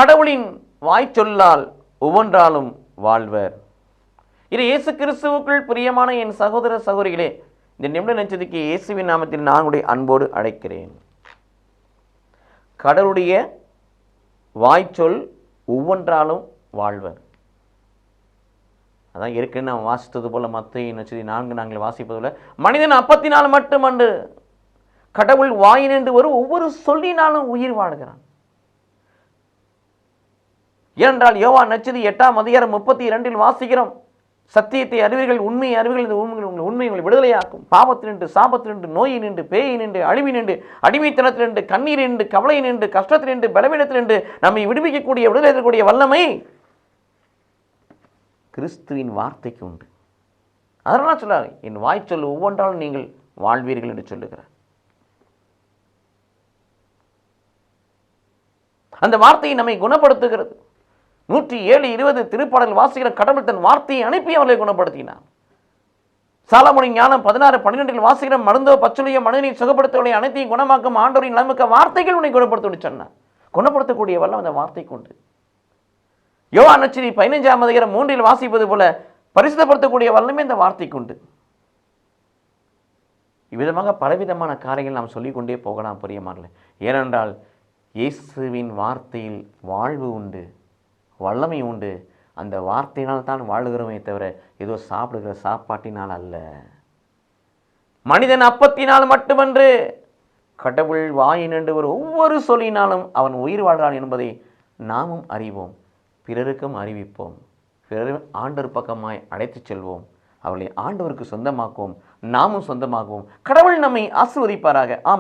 கடவுளின் வாய்ச்சொல்லால் ஒவ்வொன்றாலும் வாழ்வர். இது இயேசு கிறிஸ்துவுக்குள் பிரியமான என் சகோதர சகோதரிகளே, இந்த நிமிட நெஞ்சதுக்கு இயேசுவின் நாமத்தில் நான் உடைய அன்போடு அழைக்கிறேன். கடவுளுடைய வாய்ச்சொல் ஒவ்வொன்றாலும் வாழ்வர். அதான் ஏற்கனவே நாம் வாசித்தது போல மத்தேயு நற்செய்தி 4 நாங்கள் வாசிப்பது போல மனிதன் அப்பத்தினால் மட்டுமன்று கடவுள் வாயினின்று வரும் ஒவ்வொரு சொல்லினாலும் உயிர் வாழ்கிறான். ஏனென்றால் யோவான் நற்செய்தி 8ஆம் அதிகாரம் 32 வாசிக்கிறோம், சத்தியத்தை அறிவீர்கள், உண்மையை அறிவீர்கள், உண்மை உங்களை விடுதலையாக்கும். பாவத்தினின்று, சாபத்தினின்று, நோயினின்று, பேயினின்று, அழிவினின்று, அடிமைத்தனத்தினின்று, கண்ணீரினின்று, கவலையினின்று, கஷ்டத்தினின்று, பலவீனத்தினின்று நம்மை விடுவிக்கக்கூடிய, விடுதலை தரக்கூடிய வல்லமை கிறிஸ்துவின் வார்த்தைக்கு உண்டு. அதனால சொல்லாரு, என் வாய்ச்சொல் ஒவ்வொன்றாலும் நீங்கள் வாழ்வீர்கள் என்று சொல்லுகிறார். அந்த வார்த்தையை நம்மை குணப்படுத்துகிறது. 107:20 திருப்பாடல் வாசிக்கிற கடவுள் தன் வார்த்தையை அனுப்பி அவர்களை குணப்படுத்தினார். சாலமோனி ஞானம் 16:12 வாசிக்கிற மருந்தோ பச்சுளையோ மனிதனை சுகப்படுத்தவர்களை அனைத்தையும் குணமாக்கும் ஆண்டவரின் நலமுக்க வார்த்தைகள் உன்னை குணப்படுத்த சொன்னார். குணப்படுத்தக்கூடிய வல்லம் அந்த வார்த்தை கொண்டு. யோவான் நற்செய்தி 15ஆம் அதிகாரம் 3 வாசிப்பது போல பரிசுத்தப்படுத்தக்கூடிய வல்லமே இந்த வார்த்தை கொண்டு. இவ்விதமாக பலவிதமான காரியங்கள் நாம் சொல்லிக்கொண்டே போகலாம் பிரியமானவர்களே. ஏனென்றால் இயேசுவின் வார்த்தையில் வாழ்வு உண்டு, வல்லமை உண்டு. அந்த வார்த்தையினால் தான் வாழுகிறோமே தவிர ஏதோ சாப்பிடுகிற சாப்பாட்டினால் அல்ல. மனிதன் அப்பத்தினால் மட்டுமன்று கடவுள் வாயினின்று ஒரு ஒவ்வொரு சொல்லினாலும் அவன் உயிர் வாழ்கிறான் என்பதை நாமும் அறிவோம், பிறருக்கும் அறிவிப்போம். பிறர் ஆண்டவர் பக்கமாய் அழைத்து செல்வோம், அவர்களை ஆண்டவருக்கு சொந்தமாக்குவோம், நாமும் சொந்தமாக்குவோம். கடவுள் நம்மை ஆசீர்வதிப்பாராக. ஆமென்.